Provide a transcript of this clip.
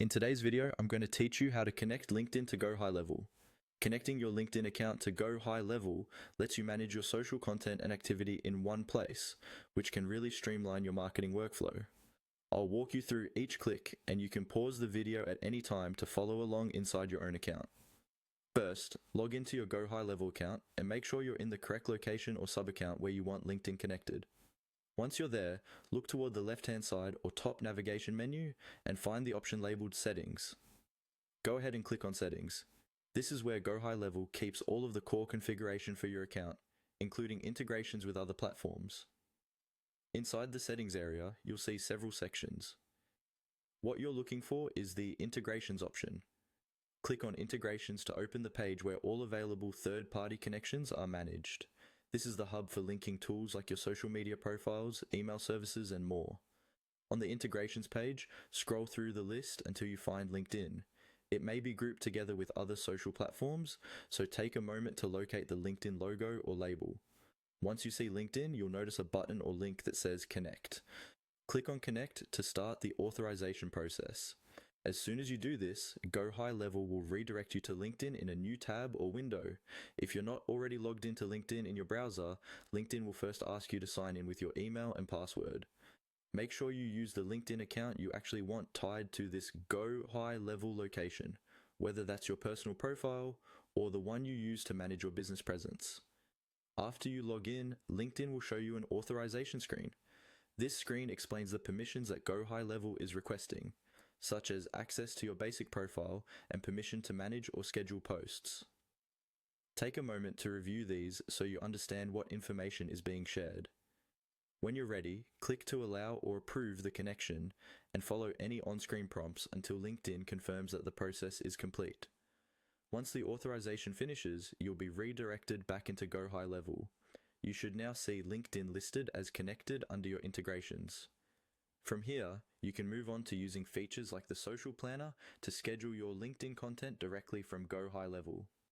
In today's video, I'm going to teach you how to connect LinkedIn to Go High Level. Connecting your LinkedIn account to Go High Level lets you manage your social content and activity in one place, which can really streamline your marketing workflow. I'll walk you through each click, and you can pause the video at any time to follow along inside your own account. First, log into your Go High Level account and make sure you're in the correct location or sub-account where you want LinkedIn connected. Once you're there, look toward the left-hand side or top navigation menu and find the option labeled Settings. Go ahead and click on Settings. This is where Go High Level keeps all of the core configuration for your account, including integrations with other platforms. Inside the settings area, you'll see several sections. What you're looking for is the Integrations option. Click on Integrations to open the page where all available third-party connections are managed. This is the hub for linking tools like your social media profiles, email services, and more. On the integrations page, scroll through the list until you find LinkedIn. It may be grouped together with other social platforms, so take a moment to locate the LinkedIn logo or label. Once you see LinkedIn, you'll notice a button or link that says Connect. Click on Connect to start the authorization process. As soon as you do this, Go High Level will redirect you to LinkedIn in a new tab or window. If you're not already logged into LinkedIn in your browser, LinkedIn will first ask you to sign in with your email and password. Make sure you use the LinkedIn account you actually want tied to this Go High Level location, whether that's your personal profile or the one you use to manage your business presence. After you log in, LinkedIn will show you an authorization screen. This screen explains the permissions that Go High Level is requesting, such as access to your basic profile and permission to manage or schedule posts. Take a moment to review these so you understand what information is being shared. When you're ready, click to allow or approve the connection and follow any on-screen prompts until LinkedIn confirms that the process is complete. Once the authorization finishes, you'll be redirected back into Go High Level. You should now see LinkedIn listed as connected under your integrations. From here, you can move on to using features like the Social Planner to schedule your LinkedIn content directly from Go High Level.